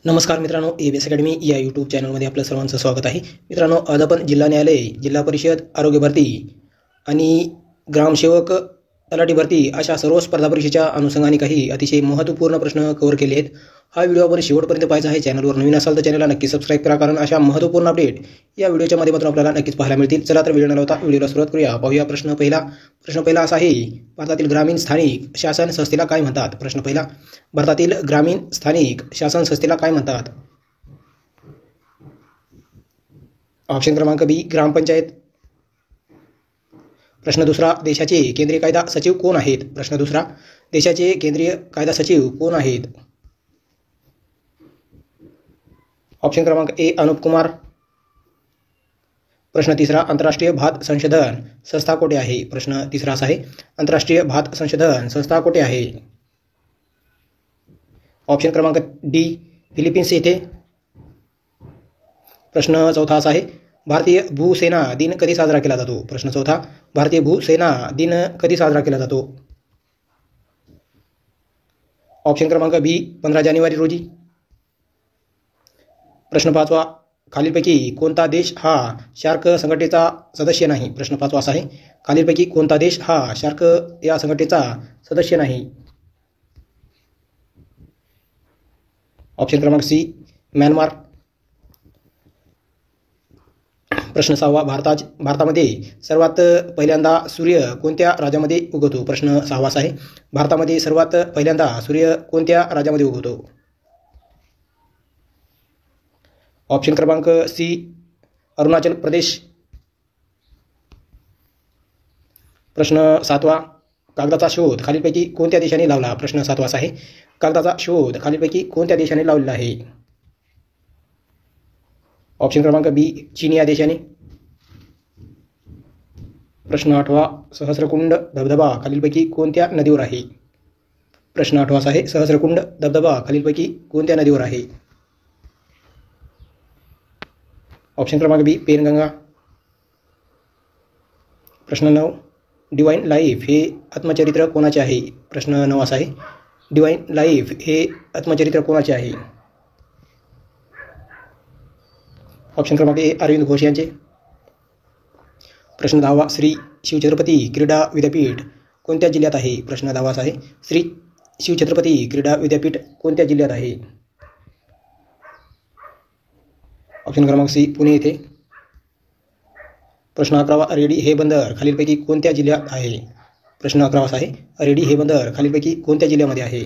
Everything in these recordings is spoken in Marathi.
नमस्कार मित्रांनो, एबीएस अकॅडमी या यूट्यूब चॅनलमध्ये आपलं सर्वांचं स्वागत आहे. मित्रांनो, आज आपण जिल्हा न्यायालय, जिल्हा परिषद, आरोग्य भरती आणि ग्रामसेवक तलाठी भरती अशा सर्व स्पर्धा परीक्षेच्या अनुषंगाने काही अतिशय महत्त्वपूर्ण प्रश्न कव्हर केले आहेत. हा व्हिडिओ आपण शेवटपर्यंत पाहायचा आहे. चॅनलवर नवीन असाल तर चॅनलला नक्की सबस्क्राईब करा, कारण अशा महत्त्वपूर्ण अपडेट या व्हिडिओच्या माध्यमातून आपल्याला नक्कीच पाहायला मिळतील. चला तर व्हिडिओ न लावता व्हिडिओला सुरुवात करूया. पाहूया प्रश्न पहिला असा आहे, भारतातील ग्रामीण स्थानिक शासन संस्थेला काय म्हणतात? प्रश्न पहिला, भारतातील ग्रामीण स्थानिक शासन संस्थेला काय म्हणतात? ऑप्शन क्रमांक बी, ग्रामपंचायत. प्रश्न दुसरा, देशाचे केंद्रीय कायदा सचिव कोण आहेत? प्रश्न दुसरा, देशाचे केंद्रीय कायदा सचिव कोण आहेत? ऑप्शन क्रमांक ए, अनुप कुमार. प्रश्न तिसरा, आंतरराष्ट्रीय भात संशोधन संस्था कोठे आहे? प्रश्न तिसरा असा आहे, आंतरराष्ट्रीय भात संशोधन संस्था कोठे आहे? ऑप्शन क्रमांक डी, फिलिपिन्स येथे. प्रश्न चौथा असा आहे, भारतीय भूसेना दिन कधी साजरा केला जातो? प्रश्न चौथा, भारतीय भूसेना दिन कधी साजरा केला जातो? ऑप्शन क्रमांक बी, 15 जानेवारी रोजी. प्रश्न पाचवा, खालीलपैकी कोणता देश हा शार्क संघटनेचा सदस्य नाही? प्रश्न पाचवा असा आहे, खालीलपैकी कोणता देश हा शार्क या संघटनेचा सदस्य नाही? ऑप्शन क्रमांक सी, म्यानमार. प्रश्न सहावा, भारतामध्ये सर्वात पहिल्यांदा सूर्य कोणत्या राज्यामध्ये उगवतो? प्रश्न सहावा असा आहे, भारतामध्ये सर्वात पहिल्यांदा सूर्य कोणत्या राज्यामध्ये उगवतो? ऑप्शन क्रमांक सी, अरुणाचल प्रदेश. प्रश्न सातवा, कागदाचा शोध खालीलपैकी कोणत्या देशाने लावला? प्रश्न सातवा असा आहे, कागदाचा शोध खालीलपैकी कोणत्या देशाने लावलेला आहे? ऑप्शन क्रमांक बी, चीन या देशाने. प्रश्न आठवा, सहस्रकुंड धबधबा खालीलपैकी कोणत्या नदीवर आहे? प्रश्न आठवा असा आहे, सहस्रकुंड धबधबा खालीलपैकी कोणत्या नदीवर आहे? ऑप्शन क्रमांक बी, पेनगंगा. प्रश्न 9, डिवाइन लाईफ हे आत्मचरित्र कोणाचे आहे? प्रश्न 9 असा आहे, डिवाइन लाईफ हे आत्मचरित्र कोणाचे आहे? ऑप्शन क्रमांक ए, अरविंद घोष यांचे. प्रश्न 10वा, श्री शिवछत्रपती क्रीडा विद्यापीठ कोणत्या जिल्ह्यात आहे? प्रश्न 10वा असा आहे, श्री शिवछत्रपती क्रीडा विद्यापीठ कोणत्या जिल्ह्यात आहे? ऑप्शन क्रमांक सी, पुणे येथे. प्रश्न 11वा, रेडी हे बंदर खालीलपैकी कोणत्या जिल्ह्यात आहे? प्रश्न 11वा असा आहे, रेडी हे बंदर खालीलपैकी कोणत्या जिल्ह्यामध्ये आहे?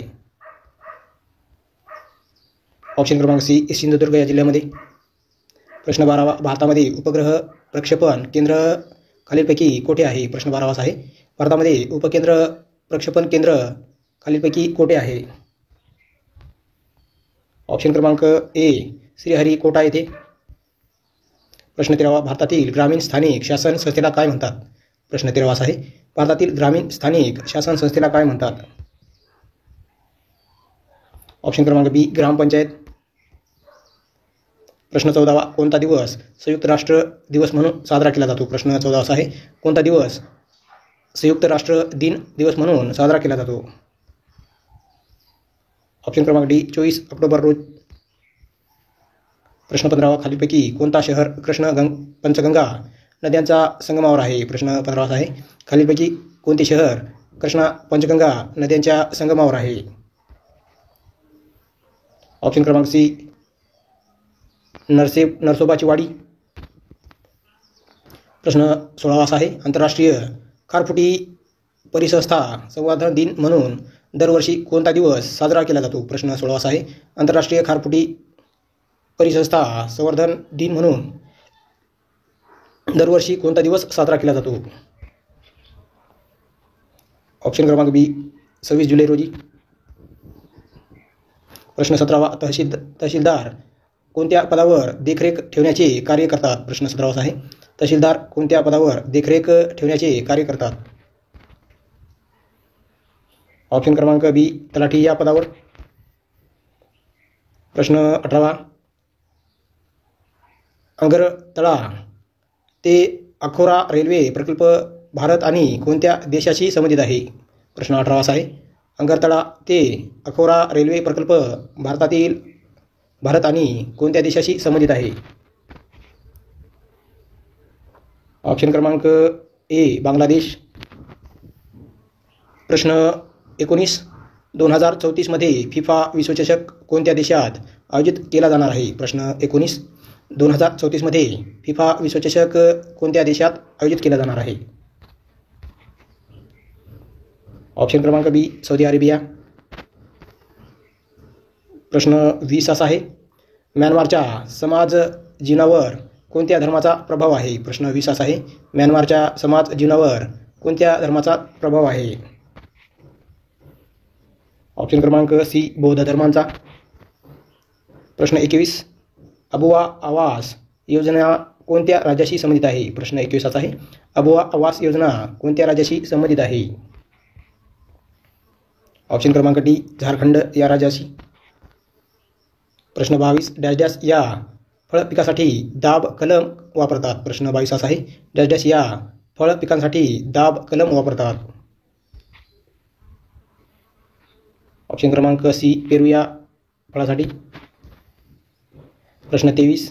ऑप्शन क्रमांक सी, सिंधुदुर्ग या जिल्ह्यामध्ये. प्रश्न 12वा, भारतामध्ये उपग्रह प्रक्षेपण केंद्र खालीलपैकी कोठे आहे? प्रश्न 12वा असा आहे, भारतामध्ये उपकेंद्र प्रक्षेपण केंद्र खालीलपैकी कोठे आहे? ऑप्शन क्रमांक ए, श्रीहरिकोटा येथे. प्रश्न 13वा, भारतातील ग्रामीण स्थानिक शासन संस्थेला काय म्हणतात? प्रश्न 13वा असा आहे, भारतातील ग्रामीण स्थानिक शासन संस्थेला काय म्हणतात? ऑप्शन क्रमांक बी, ग्रामपंचायत. प्रश्न 14वा, कोणता दिवस संयुक्त राष्ट्र दिवस म्हणून साजरा केला जातो? प्रश्न 14 असा आहे, कोणता दिवस संयुक्त राष्ट्र दिन दिवस म्हणून साजरा केला जातो? ऑप्शन क्रमांक डी, 24 ऑक्टोबर रोज. प्रश्न 15वा, खालीलपैकी कोणता शहर पंचगंगा नद्यांच्या संगमावर आहे? प्रश्न 15 असा आहे, खालीलपैकी कोणते शहर पंचगंगा नद्यांच्या संगमावर आहे? ऑप्शन क्रमांक सी, नरसोबाची वाडी. प्रश्न 16वा असा आहे, आंतरराष्ट्रीय खारफुटी परिसंस्था संवर्धन दिन म्हणून दरवर्षी कोणता दिवस साजरा केला जातो? प्रश्न 16वा असा आहे, आंतरराष्ट्रीय खारफुटी परिसंस्था संवर्धन दिन म्हणून दरवर्षी कोणता दिवस साजरा केला जातो? ऑप्शन क्रमांक बी, 26 जुलै रोजी. प्रश्न 17वा, तहसीलदार कोणत्या पदावर देखरेख ठेवण्याचे कार्य करतात? प्रश्न 17वा असा आहे, तहसीलदार कोणत्या पदावर देखरेख ठेवण्याचे कार्य करतात? ऑप्शन क्रमांक बी, तलाठी या पदावर. प्रश्न 18वा, अंगरतळा ते अखोरा रेल्वे प्रकल्प भारत आणि कोणत्या देशाशी संबंधित आहे? प्रश्न 18वा असा आहे, अंगरतळा ते अखोरा रेल्वे प्रकल्प भारतातील भारत आणि कोणत्या देशाशी संबंधित आहे? ऑप्शन क्रमांक ए बांगलादेश. प्रश्न 19. 2034 मध्ये फिफा विश्वचषक कोणत्या देशात आयोजित केला जाणार आहे? प्रश्न 19. 2034 मध्ये फिफा विश्वचषक कोणत्या देशात आयोजित केला जाणार आहे? ऑप्शन क्रमांक बी सौदी अरेबिया. प्रश्न 20 असा आहे, म्यानमारच्या समाज जीवनावर कोणत्या धर्माचा प्रभाव आहे? प्रश्न 20 असा आहे, म्यानमारच्या समाज जीवनावर कोणत्या धर्माचा प्रभाव आहे? ऑप्शन क्रमांक सी बौद्ध धर्मांचा. प्रश्न 21. अबुआ आवास योजना कोणत्या राज्याशी संबंधित आहे? प्रश्न 21 असा आहे, अबुआ आवास योजना कोणत्या राज्याशी संबंधित आहे? ऑप्शन क्रमांक डी झारखंड या राज्याशी. प्रश्न 22. डॅश डॅश या फळ पिकासाठी दाब कलम वापरतात? प्रश्न 22 असा आहे, डॅश डॅश या फळ पिकांसाठी दाब कलम वापरतात? ऑप्शन क्रमांक सी पेरू या फळासाठी. प्रश्न 23.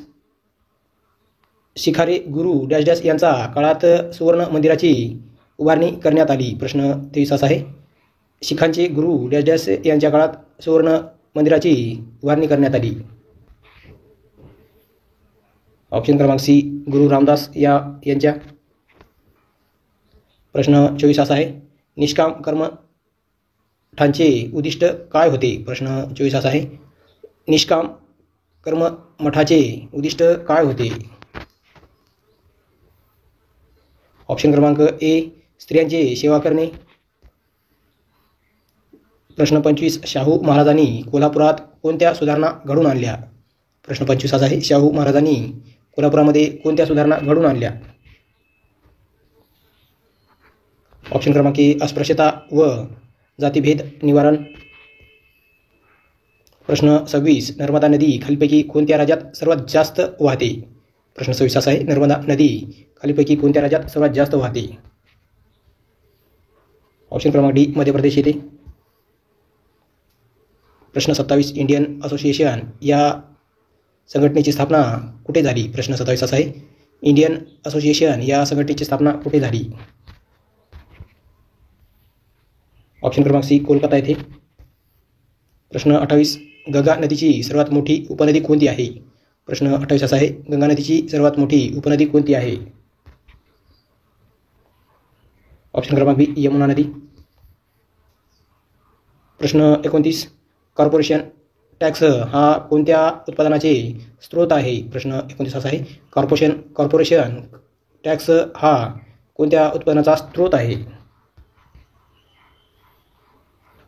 शिखारे गुरु डॅश डॅश यांचा काळात सुवर्ण मंदिराची उभारणी करण्यात आली? प्रश्न 23 असा आहे, शिखांचे गुरु डॅश डॅश यांच्या काळात सुवर्ण मंदिराची उभारणी करण्यात आली? ऑप्शन क्रमांक सी गुरु रामदास यांच्या. प्रश्न 24 असा आहे, निष्काम कर्मठांचे उद्दिष्ट काय होते? प्रश्न 24 असा आहे, निष्काम कर्मठाचे उद्दिष्ट काय होते? ऑप्शन क्रमांक ए स्त्रियांची सेवा करणे. प्रश्न 25. शाहू महाराजांनी कोल्हापुरात कोणत्या सुधारणा घडवून आणल्या? प्रश्न 25 असा आहे, शाहू महाराजांनी कोल्हापुरामध्ये कोणत्या सुधारणा घडवून आणल्या? ऑप्शन क्रमांक ए अस्पृश्यता व जातीभेद निवारण. प्रश्न 26. नर्मदा नदी खालीलपैकी कोणत्या राज्यात सर्वात जास्त वाहते? प्रश्न 26 असा आहे, नर्मदा नदी खालीलपैकी कोणत्या राज्यात सर्वात जास्त वाहते? ऑप्शन क्रमांक डी मध्य प्रदेश येथे. प्रश्न 27. इंडियन असोसिएशन या संघटनेची स्थापना कुठे झाली? प्रश्न 27 असा आहे, इंडियन असोसिएशन या संघटनेची स्थापना कुठे झाली? ऑप्शन क्रमांक सी कोलकाता येथे. प्रश्न 28. गंगा नदीची सर्वात मोठी उपनदी कोणती आहे? प्रश्न 28 असा आहे, गंगा नदीची सर्वात मोठी उपनदी कोणती आहे? ऑप्शन क्रमांक बी यमुना नदी. प्रश्न 29. कॉर्पोरेशन टॅक्स हा कोणत्या उत्पादनाचे स्रोत आहे? प्रश्न 29 असा आहे, कॉर्पोरेशन टॅक्स हा कोणत्या उत्पन्नाचा स्रोत आहे?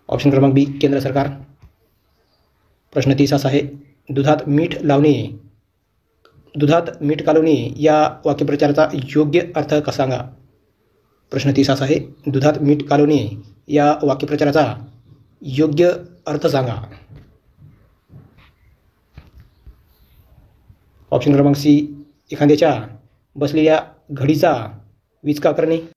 ऑप्शन क्रमांक बी केंद्र सरकार. प्रश्न 30 असा आहे, दुधात मीठ कालवणे या वाक्यप्रचाराचा योग्य अर्थ कसा सांगा? प्रश्न 30 असा आहे, दुधात मीठ कालवणे या वाक्यप्रचाराचा योग्य अर्थ सांगा. ऑप्शन क्रमांक सी एखाद्याच्या बसलेल्या घडीचा विचका करणे.